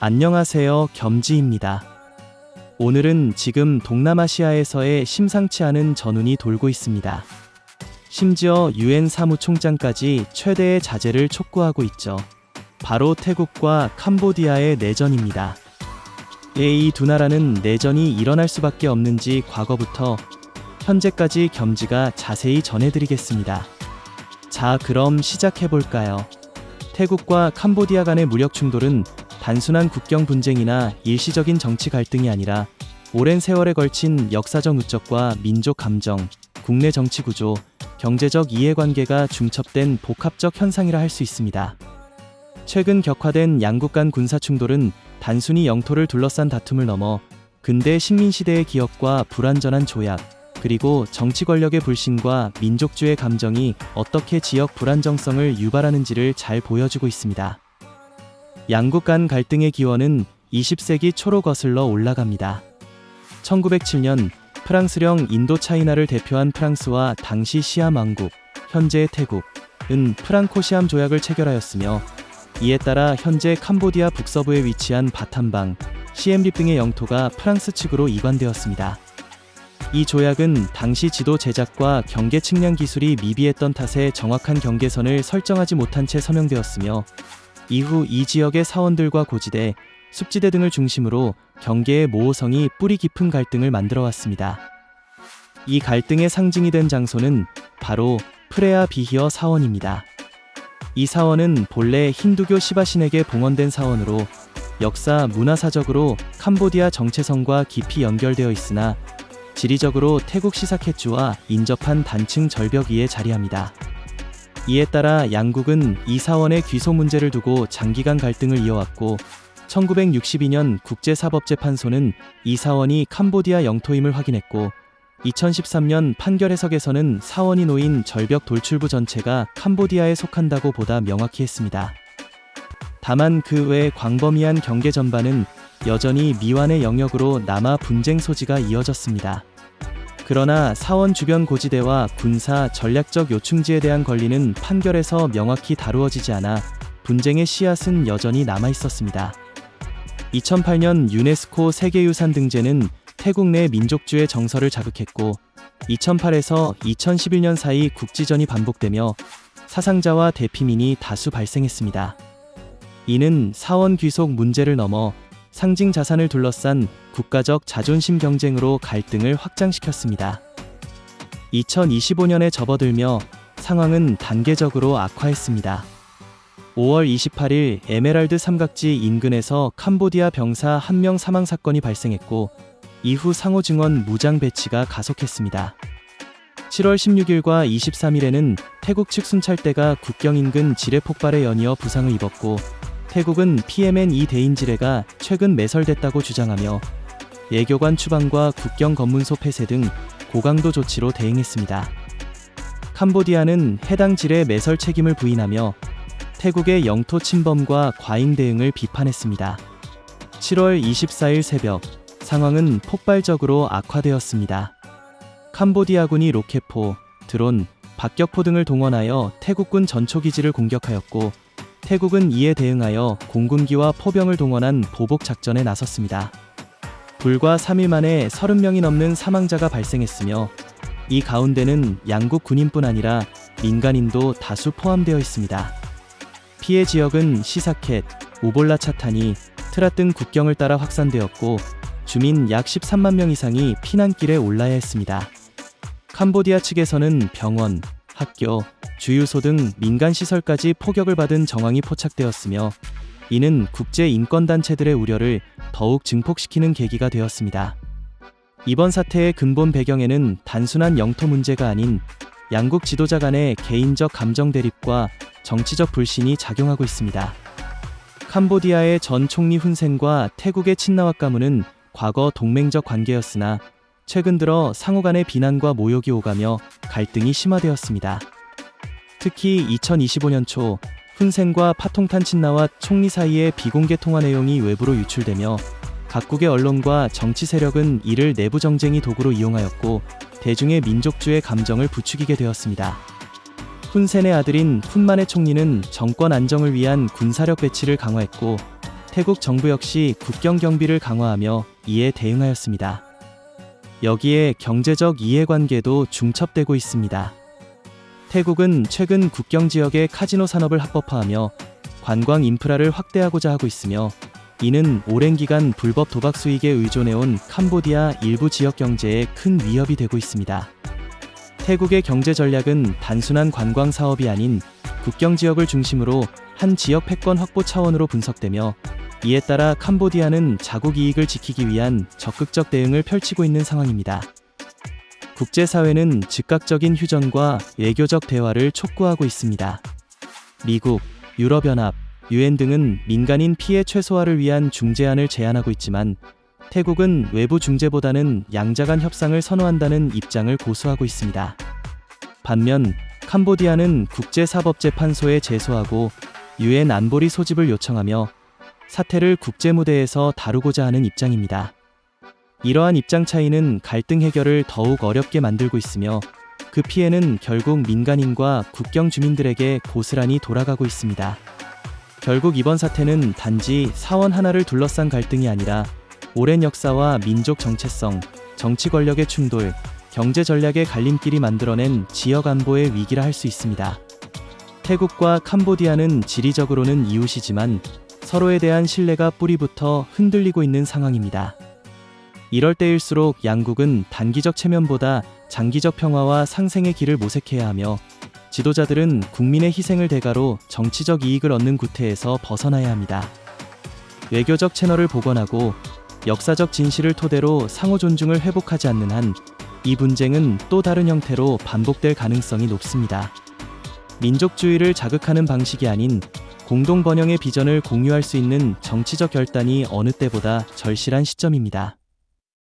안녕하세요, 겸지입니다. 오늘은 지금 동남아시아에서의 심상치 않은 전운이 돌고 있습니다. 심지어 유엔 사무총장까지 최대의 자제를 촉구하고 있죠. 바로 태국과 캄보디아의 내전입니다. 이 두 나라는 내전이 일어날 수밖에 없는지 과거부터 현재까지 겸지가 자세히 전해드리겠습니다. 자, 그럼 시작해볼까요? 태국과 캄보디아 간의 무력 충돌은 단순한 국경 분쟁이나 일시적인 정치 갈등이 아니라 오랜 세월에 걸친 역사적 누적과 민족 감정, 국내 정치 구조, 경제적 이해관계가 중첩된 복합적 현상이라 할 수 있습니다. 최근 격화된 양국 간 군사 충돌은 단순히 영토를 둘러싼 다툼을 넘어 근대 식민시대의 기억과 불완전한 조약, 그리고 정치 권력의 불신과 민족주의 감정이 어떻게 지역 불안정성을 유발하는지를 잘 보여주고 있습니다. 양국 간 갈등의 기원은 20세기 초로 거슬러 올라갑니다. 1907년 프랑스령 인도차이나를 대표한 프랑스와 당시 시암 왕국, 현재의 태국은 프랑코-시암 조약을 체결하였으며, 이에 따라 현재 캄보디아 북서부에 위치한 바탐방, 시엠립 등의 영토가 프랑스 측으로 이관되었습니다. 이 조약은 당시 지도 제작과 경계 측량 기술이 미비했던 탓에 정확한 경계선을 설정하지 못한 채 서명되었으며, 이후 이 지역의 사원들과 고지대, 숲지대 등을 중심으로 경계의 모호성이 뿌리 깊은 갈등을 만들어왔습니다. 이 갈등의 상징이 된 장소는 바로 프레아 비히어 사원입니다. 이 사원은 본래 힌두교 시바신에게 봉헌된 사원으로 역사, 문화사적으로 캄보디아 정체성과 깊이 연결되어 있으나 지리적으로 태국 시사켓주와 인접한 단층 절벽 위에 자리합니다. 이에 따라 양국은 이 사원의 귀속 문제를 두고 장기간 갈등을 이어왔고, 1962년 국제사법재판소는 이 사원이 캄보디아 영토임을 확인했고, 2013년 판결 해석에서는 사원이 놓인 절벽 돌출부 전체가 캄보디아에 속한다고 보다 명확히 했습니다. 다만 그 외 광범위한 경계 전반은 여전히 미완의 영역으로 남아 분쟁 소지가 이어졌습니다. 그러나 사원 주변 고지대와 군사 전략적 요충지에 대한 권리는 판결에서 명확히 다루어지지 않아 분쟁의 씨앗은 여전히 남아 있었습니다. 2008년 유네스코 세계유산 등재는 태국 내 민족주의 정서를 자극했고, 2008에서 2011년 사이 국지전이 반복되며 사상자와 대피민이 다수 발생했습니다. 이는 사원 귀속 문제를 넘어 상징 자산을 둘러싼 국가적 자존심 경쟁으로 갈등을 확장시켰습니다. 2025년에 접어들며 상황은 단계적으로 악화했습니다. 5월 28일 에메랄드 삼각지 인근에서 캄보디아 병사 1명 사망 사건이 발생했고, 이후 상호 증원 무장 배치가 가속했습니다. 7월 16일과 23일에는 태국 측 순찰대가 국경 인근 지뢰 폭발에 연이어 부상을 입었고, 태국은 PMN-2 대인 지뢰가 최근 매설됐다고 주장하며 예교관 추방과 국경 검문소 폐쇄 등 고강도 조치로 대응했습니다. 캄보디아는 해당 지뢰 매설 책임을 부인하며 태국의 영토 침범과 과잉 대응을 비판했습니다. 7월 24일 새벽, 상황은 폭발적으로 악화되었습니다. 캄보디아군이 로켓포, 드론, 박격포 등을 동원하여 태국군 전초기지를 공격하였고, 태국은 이에 대응하여 공군기와 포병을 동원한 보복 작전에 나섰습니다. 불과 3일 만에 30명이 넘는 사망자가 발생했으며, 이 가운데는 양국 군인뿐 아니라 민간인도 다수 포함되어 있습니다. 피해 지역은 시사켓, 우볼라 차타니, 트랏 등 국경을 따라 확산되었고, 주민 약 13만 명 이상이 피난길에 올라야 했습니다. 캄보디아 측에서는 병원, 학교, 주유소 등 민간시설까지 포격을 받은 정황이 포착되었으며, 이는 국제인권단체들의 우려를 더욱 증폭시키는 계기가 되었습니다. 이번 사태의 근본 배경에는 단순한 영토 문제가 아닌 양국 지도자 간의 개인적 감정 대립과 정치적 불신이 작용하고 있습니다. 캄보디아의 전 총리 훈센과 태국의 친나왓 가문은 과거 동맹적 관계였으나 최근 들어 상호 간의 비난과 모욕이 오가며 갈등이 심화되었습니다. 특히 2025년 초 훈센과 파통탄 친나왓 총리 사이의 비공개 통화 내용이 외부로 유출되며 각국의 언론과 정치 세력은 이를 내부 정쟁이 도구로 이용하였고, 대중의 민족주의 감정을 부추기게 되었습니다. 훈센의 아들인 훈만의 총리는 정권 안정을 위한 군사력 배치를 강화했고, 태국 정부 역시 국경 경비를 강화하며 이에 대응하였습니다. 여기에 경제적 이해관계도 중첩되고 있습니다. 태국은 최근 국경 지역의 카지노 산업을 합법화하며 관광 인프라를 확대하고자 하고 있으며, 이는 오랜 기간 불법 도박 수익에 의존해온 캄보디아 일부 지역 경제에 큰 위협이 되고 있습니다. 태국의 경제 전략은 단순한 관광 사업이 아닌 국경 지역을 중심으로 한 지역 패권 확보 차원으로 분석되며, 이에 따라 캄보디아는 자국 이익을 지키기 위한 적극적 대응을 펼치고 있는 상황입니다. 국제사회는 즉각적인 휴전과 외교적 대화를 촉구하고 있습니다. 미국, 유럽연합, UN 등은 민간인 피해 최소화를 위한 중재안을 제안하고 있지만, 태국은 외부 중재보다는 양자 간 협상을 선호한다는 입장을 고수하고 있습니다. 반면 캄보디아는 국제사법재판소에 제소하고 UN 안보리 소집을 요청하며 사태를 국제무대에서 다루고자 하는 입장입니다. 이러한 입장 차이는 갈등 해결을 더욱 어렵게 만들고 있으며, 그 피해는 결국 민간인과 국경 주민들에게 고스란히 돌아가고 있습니다. 결국 이번 사태는 단지 사원 하나를 둘러싼 갈등이 아니라 오랜 역사와 민족 정체성, 정치 권력의 충돌, 경제 전략의 갈림길이 만들어낸 지역 안보의 위기라 할 수 있습니다. 태국과 캄보디아는 지리적으로는 이웃이지만 서로에 대한 신뢰가 뿌리부터 흔들리고 있는 상황입니다. 이럴 때일수록 양국은 단기적 체면보다 장기적 평화와 상생의 길을 모색해야 하며, 지도자들은 국민의 희생을 대가로 정치적 이익을 얻는 구태에서 벗어나야 합니다. 외교적 채널을 복원하고 역사적 진실을 토대로 상호 존중을 회복하지 않는 한 이 분쟁은 또 다른 형태로 반복될 가능성이 높습니다. 민족주의를 자극하는 방식이 아닌 공동 번영의 비전을 공유할 수 있는 정치적 결단이 어느 때보다 절실한 시점입니다.